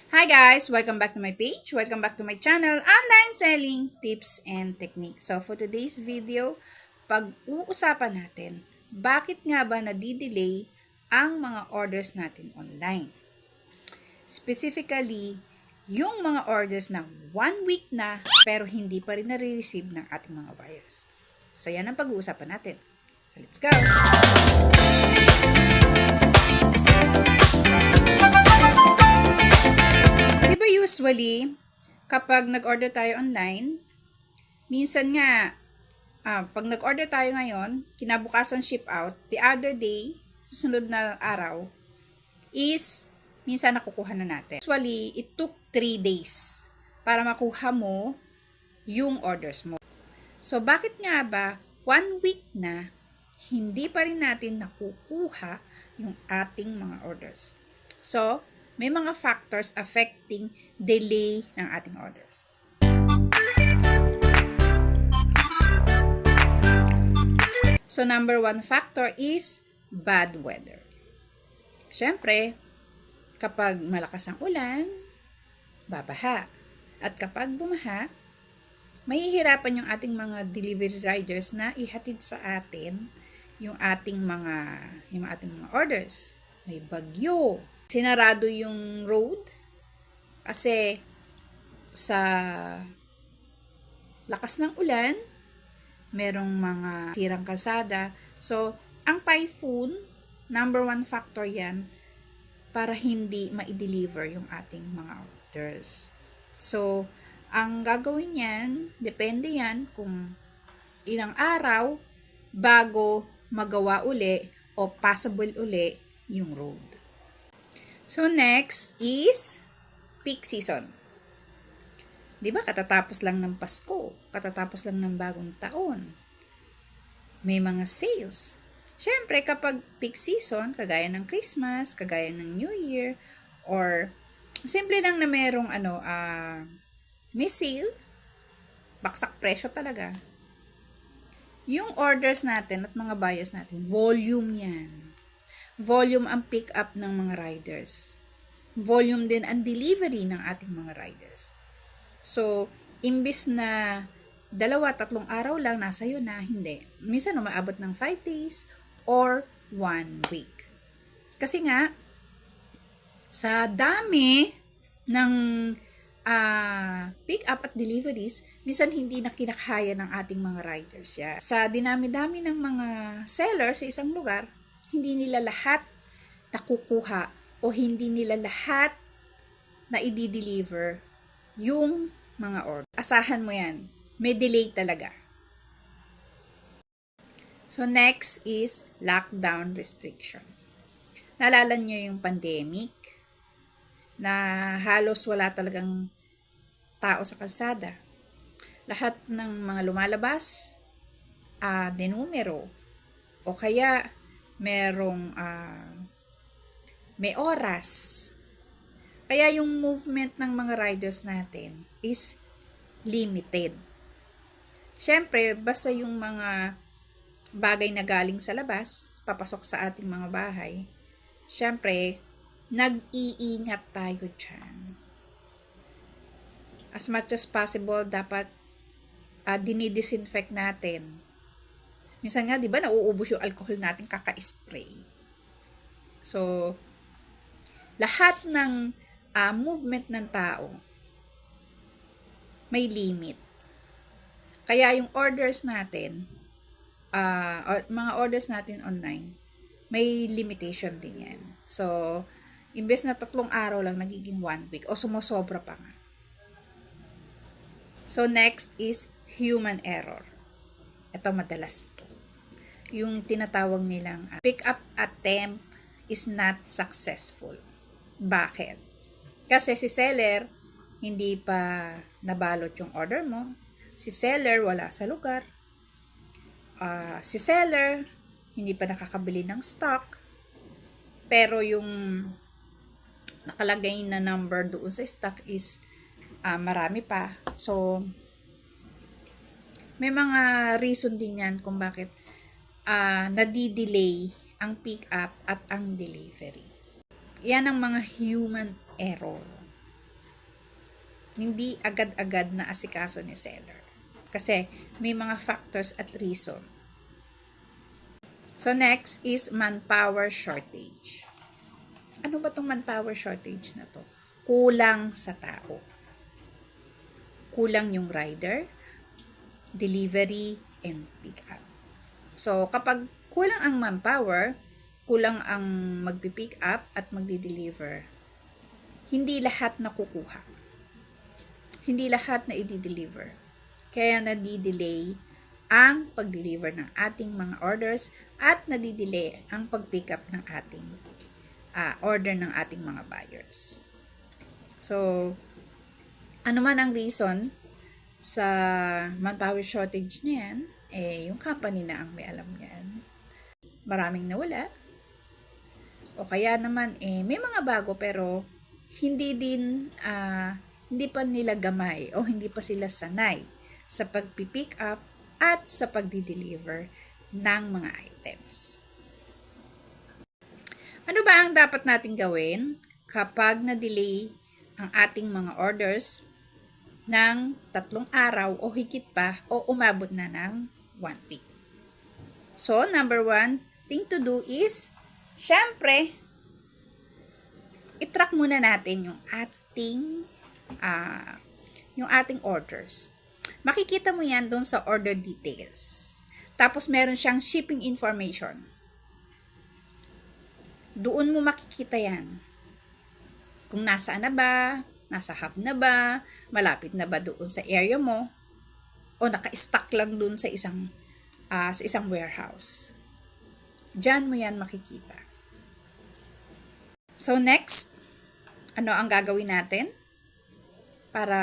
Hi guys! Welcome back to my page. Welcome back to my channel, Online Selling Tips and Techniques. So for today's video, pag-uusapan natin, bakit nga ba nadidelay ang mga orders natin online? Specifically, yung mga orders na 1 week na pero hindi pa rin nare-receive ng ating mga buyers. So yan ang pag-uusapan natin. So let's go! Diba usually, kapag nag-order tayo online, minsan nga, pag nag-order tayo ngayon, kinabukasan ship out, the other day, susunod na araw, is minsan nakukuha na natin. Usually, it took 3 days para makuha mo yung orders mo. So, bakit nga ba 1 week na hindi pa rin natin nakukuha yung ating mga orders? So, may mga factors affecting delay ng ating orders. So, number 1 factor is bad weather. Siyempre, kapag malakas ang ulan, babaha. At kapag bumaha, mahihirapan yung ating mga delivery riders na ihatid sa atin yung ating mga orders. May bagyo, sinarado yung road kasi sa lakas ng ulan, merong mga sirang kalsada. So, ang typhoon, number 1 factor yan para hindi ma-deliver yung ating mga orders. So, ang gagawin yan, depende yan kung ilang araw bago magawa uli o passable uli yung road. So, next is peak season. Diba, katatapos lang ng Pasko, katatapos lang ng bagong taon. May mga sales. Siyempre, kapag peak season, kagaya ng Christmas, kagaya ng New Year, or simple lang na merong may sale, baksak presyo talaga. Yung orders natin at mga buyers natin, volume yan. Volume ang pick up ng mga riders. Volume din ang delivery ng ating mga riders. So, imbis na 2-3 araw lang nasa iyo na, hindi. Minsan umaabot ng 5 days or 1 week. Kasi nga, sa dami ng pick up at deliveries, minsan hindi na kinakaya ng ating mga riders. Yeah. Sa dinami-dami ng mga sellers sa isang lugar, hindi nila lahat nakukuha o hindi nila lahat na i-deliver yung mga order. Asahan mo yan. May delay talaga. So, next is lockdown restriction. Naalala nyo yung pandemic na halos wala talagang tao sa kalsada. Lahat ng mga lumalabas, denumero. O kaya, merong may oras. Kaya yung movement ng mga riders natin is limited. Siyempre, basta yung mga bagay na galing sa labas, papasok sa ating mga bahay, siyempre, nag-iingat tayo dyan. As much as possible, dapat dinidisinfect natin. Minsan nga, di ba, nauubos yung alcohol natin kaka-spray. So, lahat ng movement ng tao may limit. Kaya yung orders natin, mga orders natin online, may limitation din yan. So, imbes na 3 araw lang, nagiging 1 week o sumusobra pa nga. So, next is human error. Ito madalas to. Yung tinatawag nilang pick up attempt is not successful. Bakit? Kasi si seller, hindi pa nabalot yung order mo. Si seller, wala sa lugar. Si seller, hindi pa nakakabili ng stock. Pero yung nakalagay na number doon sa stock is marami pa. So, may mga reason din yan kung bakit nadidelay ang pick up at ang delivery. Yan ang mga human error. Hindi agad-agad na asikaso ni seller. Kasi may mga factors at reason. So next is manpower shortage. Ano ba tong manpower shortage na to? Kulang sa tao. Kulang yung rider, delivery, and pick up. So kapag kulang ang manpower, kulang ang magpi-pick up at magdi-deliver, hindi lahat nakukuha. Hindi lahat na i-deliver. Kaya nadi-delay ang pag-deliver ng ating mga orders at nadi-delay ang pag-pick up ng ating order ng ating mga buyers. So, ano man ang reason sa manpower shortage niyan, yung company na ang may alam niyan. Maraming nawala. O kaya naman, may mga bago pero hindi pa nila gamay o hindi pa sila sanay sa pag-pick up at sa pagdi-deliver ng mga items. Ano ba ang dapat natin gawin kapag na-delay ang ating mga orders ng 3 araw o higit pa o umabot na ng 1 week? So, number 1 thing to do is, syempre, i-track muna natin yung ating orders. Makikita mo yan doon sa order details. Tapos meron siyang shipping information. Doon mo makikita yan. Kung nasaan na ba, nasa hub na ba, malapit na ba doon sa area mo, o naka-stock lang doon sa isang warehouse. Diyan mo yan makikita. So next, ano ang gagawin natin para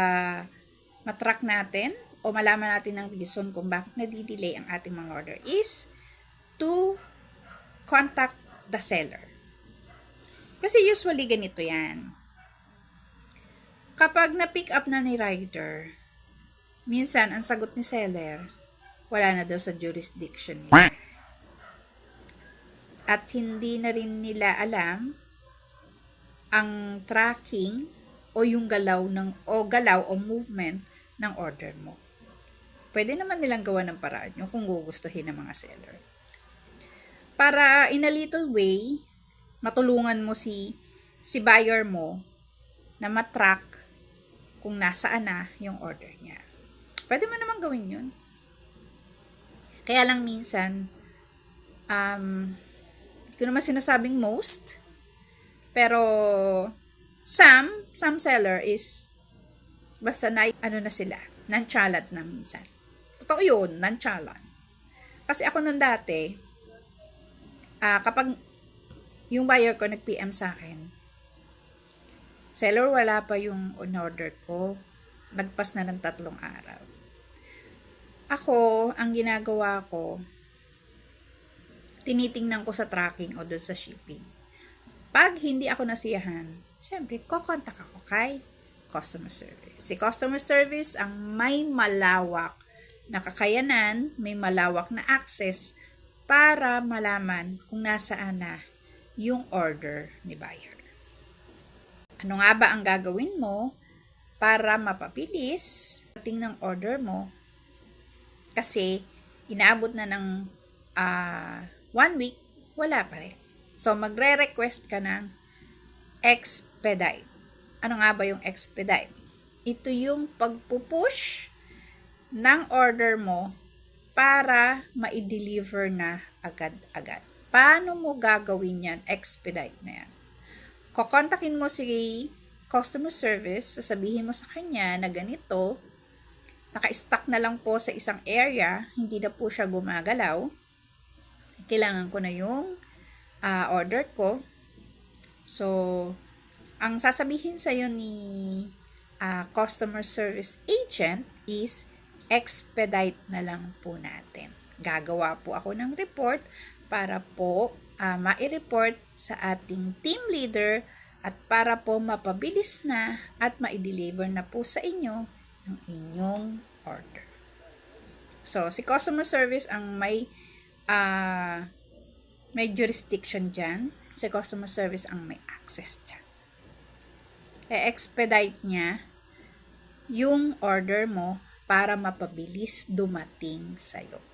matrack natin o malaman natin ang reason kung bakit nadidelay ang ating mga order is to contact the seller. Kasi usually ganito yan. Kapag na-pick up na ni rider, minsan ang sagot ni seller, wala na daw sa jurisdiction nila. At hindi na rin nila alam ang tracking o yung galaw o movement ng order mo. Pwede naman nilang gawa ng paraan yun kung gugustuhin ng mga seller. Para in a little way, matulungan mo si buyer mo na matrack kung nasaan na yung order niya. Pwede mo naman gawin yun. Kaya lang minsan, hindi ko naman sinasabing most, pero some seller is basta nonchalant na minsan. Totoo yun, nonchalant. Kasi ako nung dati, kapag yung buyer ko nag-PM sa akin, seller wala pa yung on-order ko, nagpas na ng 3 araw. Ako, ang ginagawa ko, tinitingnan ko sa tracking o doon sa shipping. Pag hindi ako nasiyahan, syempre, kukontak ako kay customer service. Si customer service ang may malawak na kakayanan, may malawak na access para malaman kung nasaan na yung order ni buyer. Ano nga ba ang gagawin mo para mapabilis dating ng order mo? Kasi inaabot na ng 1 week, wala pa rin. So, magre-request ka ng expedite. Ano nga ba yung expedite? Ito yung pagpupush ng order mo para ma-deliver na agad-agad. Paano mo gagawin yan? Expedite na yan. Kukontakin mo si customer service, sasabihin mo sa kanya na ganito, naka-stock na lang po sa isang area, hindi na po siya gumagalaw. Kailangan ko na yung order ko. So, ang sasabihin sa'yo ni customer service agent is expedite na lang po natin. Gagawa po ako ng report para po ma-report sa ating team leader at para po mapabilis na at ma-deliver na po sa inyo ang inyong order. So, si customer service ang may jurisdiction dyan. Si customer service ang may access dyan. E-expedite niya yung order mo para mapabilis dumating sa'yo.